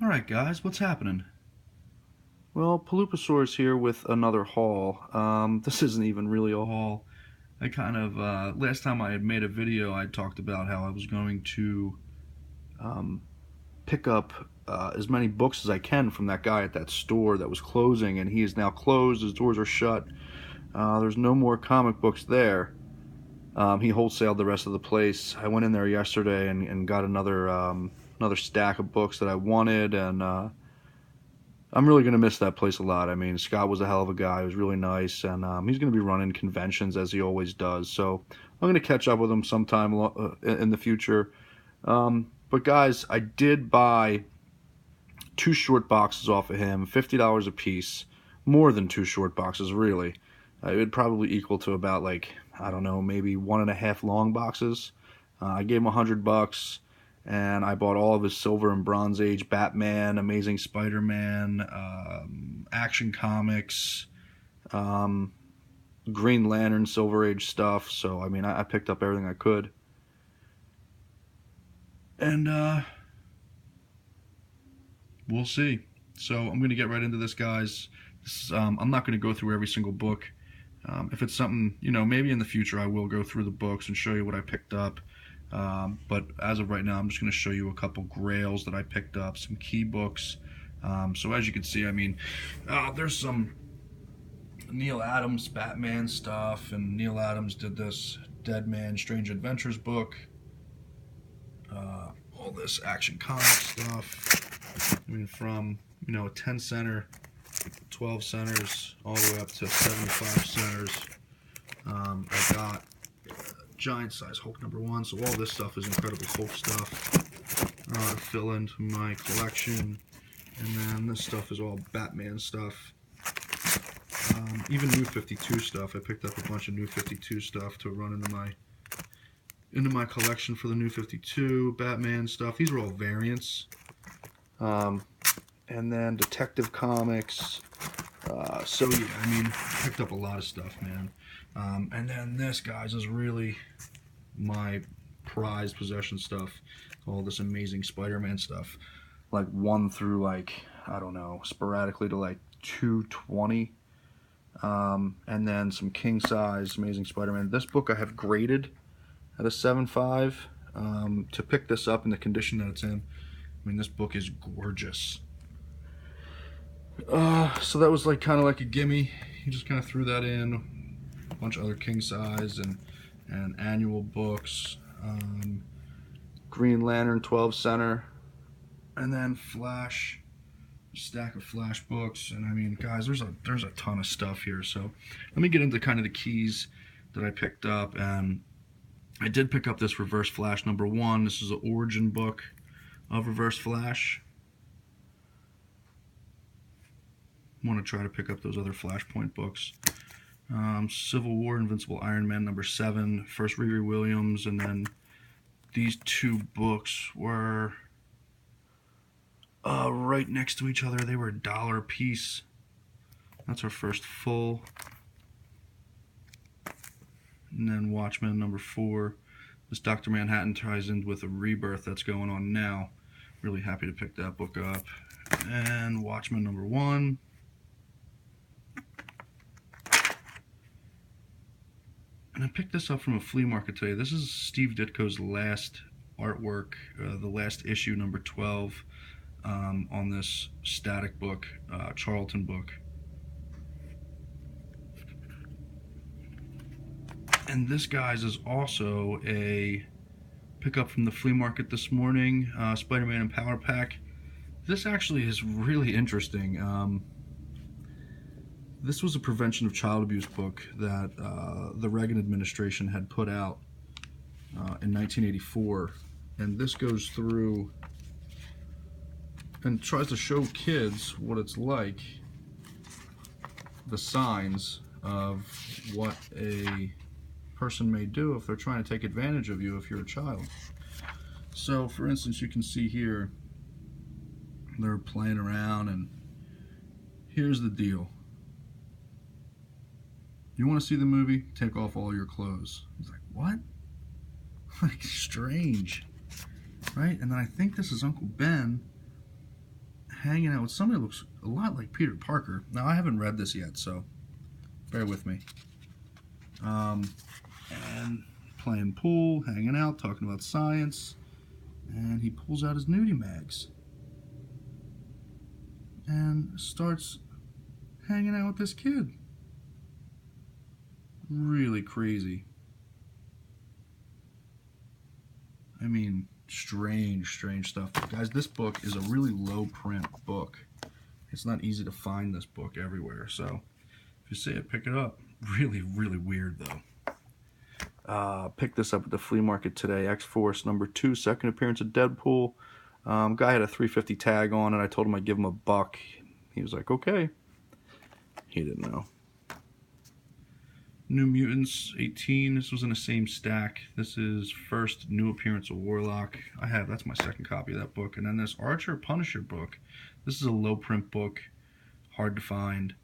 Alright guys, what's happening? Well, Palupasaur's here with another haul. This isn't even really a haul. Last time I had made a video, I talked about how I was going to um, pick up as many books as I can from that guy at that store that was closing, and he is now closed, his doors are shut. There's no more comic books there. He wholesaled the rest of the place. I went in there yesterday and got another stack of books that I wanted, and I'm really going to miss that place a lot. I mean, Scott was a hell of a guy. He was really nice, and he's going to be running conventions as he always does. So I'm going to catch up with him sometime in the future. But guys, I did buy two short boxes off of him, $50 a piece. More than two short boxes, really. It would probably equal to about, like, I don't know, maybe 1.5 long boxes. I gave him $100, and I bought all of his Silver and Bronze Age Batman, Amazing Spider-Man, Action Comics, um, Green Lantern, Silver Age stuff. So I mean, I picked up everything I could, and we'll see. So I'm gonna get right into this, guys. I'm not gonna go through every single book. If it's something, maybe in the future I will go through the books and show you what I picked up. But as of right now, I'm just going to show you a couple grails that I picked up, some key books. So as you can see, I mean, there's some Neil Adams Batman stuff, and Neil Adams did this Dead Man Strange Adventures book. All this Action Comic stuff. I mean, from, a 10 center, 12 centers, all the way up to 75 centers. I got giant size Hulk #1, so all this stuff is Incredible Hulk stuff to fill into my collection. And then this stuff is all Batman stuff. Even New 52 stuff. I picked up a bunch of New 52 stuff to run into my collection for the New 52 Batman stuff. These are all variants. And then Detective Comics. So yeah, I mean, picked up a lot of stuff, man. And then this, guys, is really my prized possession stuff. All this Amazing Spider-Man stuff. Like 1 through, like, I don't know, sporadically to like 220. And then some king size Amazing Spider-Man. This book I have graded at a 7.5. To pick this up in the condition that it's in, I mean, this book is gorgeous. So that was like kind of like a gimme. You just kind of threw that in. A bunch of other king size and annual books. Green Lantern 12 center, and then Flash, a stack of Flash books. And I mean, guys, there's a ton of stuff here. So let me get into kind of the keys that I picked up. And I did pick up this Reverse Flash #1. This is an origin book of Reverse Flash. Want to try to pick up those other Flashpoint books. Civil War, Invincible Iron Man #7, first Riri Williams, and then these two books were right next to each other. They were $1 a piece. That's our first full. And then Watchmen #4. This Dr. Manhattan ties in with a rebirth that's going on now. Really happy to pick that book up. And Watchmen #1. And I picked this up from a flea market today. This is Steve Ditko's last artwork, the last issue, #12, on this static book, Charlton book. And this, guys, is also a pickup from the flea market this morning, Spider-Man and Power Pack. This actually is really interesting. This was a prevention of child abuse book that the Reagan administration had put out in 1984. And this goes through and tries to show kids what it's like, the signs of what a person may do if they're trying to take advantage of you if you're a child. So, for instance, you can see here, they're playing around, and here's the deal. You want to see the movie? Take off all your clothes. He's like, what? Like, strange, right? And then I think this is Uncle Ben hanging out with somebody who looks a lot like Peter Parker. Now, I haven't read this yet, so bear with me. And playing pool, hanging out, talking about science, and he pulls out his nudie mags and starts hanging out with this kid. Really crazy. I mean, strange stuff. Guys, this book is a really low print book. It's not easy to find this book everywhere, so if you see it, pick it up. Really weird, though. Picked this up at the flea market today. X-Force #2, second appearance of Deadpool. Guy had a $3.50 tag on it. I told him I'd give him $1. He was like, okay. He didn't know. New Mutants 18. This was in the same stack. This is first new appearance of Warlock. That's my second copy of that book. And then this Archer Punisher book. This is a low print book, hard to find.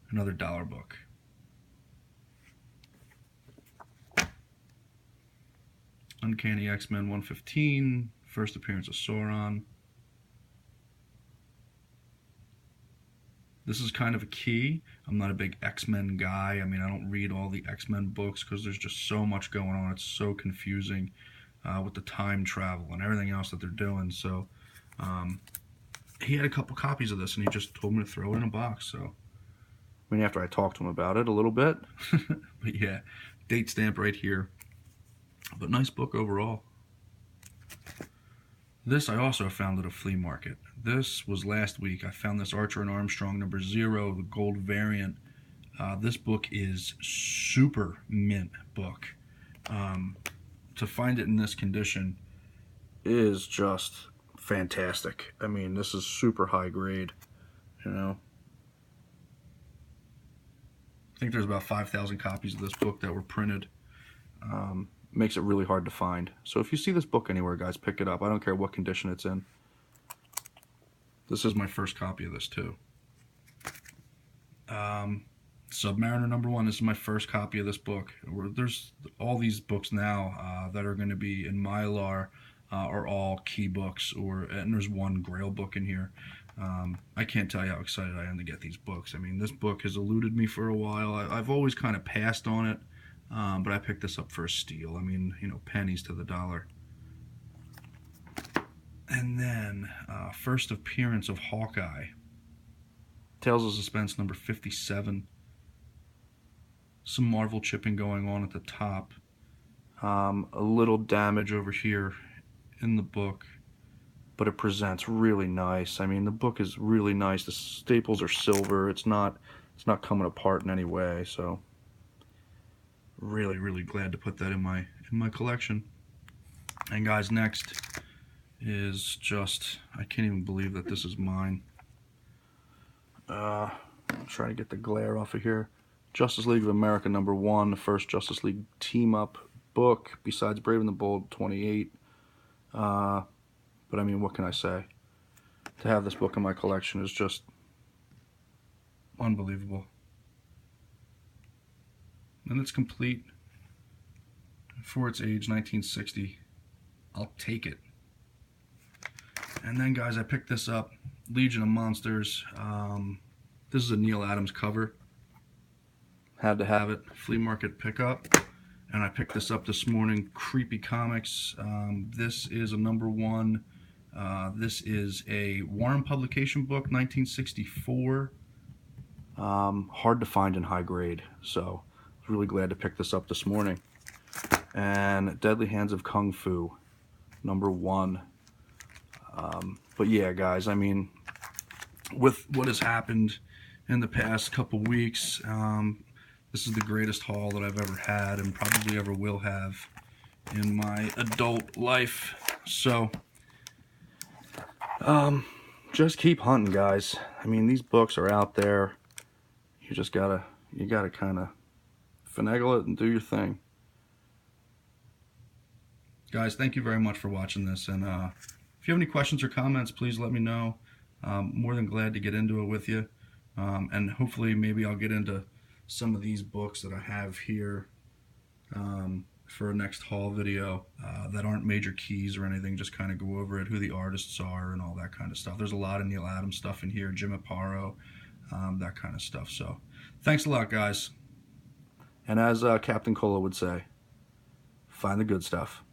Another $1 book. Uncanny X-Men 115, first appearance of Sauron. This is kind of a key. I'm not a big X-Men guy. I mean, I don't read all the X-Men books because there's just so much going on. It's so confusing with the time travel and everything else that they're doing. So he had a couple copies of this, and he just told me to throw it in a box. So, I mean, after I talked to him about it a little bit. But yeah, date stamp right here. But nice book overall. This I also found at a flea market. This was last week. I found this Archer and Armstrong #0, the gold variant. This book is super mint book. To find it in this condition is just fantastic. I mean, this is super high grade, you know. I think there's about 5,000 copies of this book that were printed. Makes it really hard to find. So if you see this book anywhere, guys, pick it up. I don't care what condition it's in. This is my first copy of this, too. Submariner #1. This is my first copy of this book. There's all these books now that are going to be in Mylar are all key books, and there's one Grail book in here. I can't tell you how excited I am to get these books. I mean, this book has eluded me for a while. I've always kind of passed on it. But I picked this up for a steal. I mean, you know, pennies to the dollar. And then, first appearance of Hawkeye. Tales of Suspense #57. Some Marvel chipping going on at the top. A little damage over here in the book, but it presents really nice. I mean, the book is really nice. The staples are silver. It's not coming apart in any way, so really glad to put that in my collection. And guys, next is just, I can't even believe that this is mine. I'll try to get the glare off of here. Justice League of America #1, the first Justice League team up book besides Brave and the Bold 28. But I mean, what can I say? To have this book in my collection is just unbelievable. And it's complete for its age, 1960. I'll take it. And then, guys, I picked this up, Legion of Monsters. This is a Neil Adams cover. Had to have it. Flea market pickup. And I picked this up this morning, Creepy Comics. This is a #1. This is a Warren publication book, 1964. Hard to find in high grade, so really glad to pick this up this morning. And Deadly Hands of Kung Fu #1. But yeah, guys, I mean, with what has happened in the past couple weeks, this is the greatest haul that I've ever had and probably ever will have in my adult life. So just keep hunting, guys. I mean, these books are out there. You just gotta kind of finagle it and do your thing. Guys, thank you very much for watching this, and if you have any questions or comments, please let me know. More than glad to get into it with you, and hopefully maybe I'll get into some of these books that I have here for a next haul video that aren't major keys or anything. Just kind of go over it, who the artists are, and all that kind of stuff. There's a lot of Neil Adams stuff in here, Jim Aparo, that kind of stuff. So, thanks a lot, guys. And as Captain Cola would say, find the good stuff.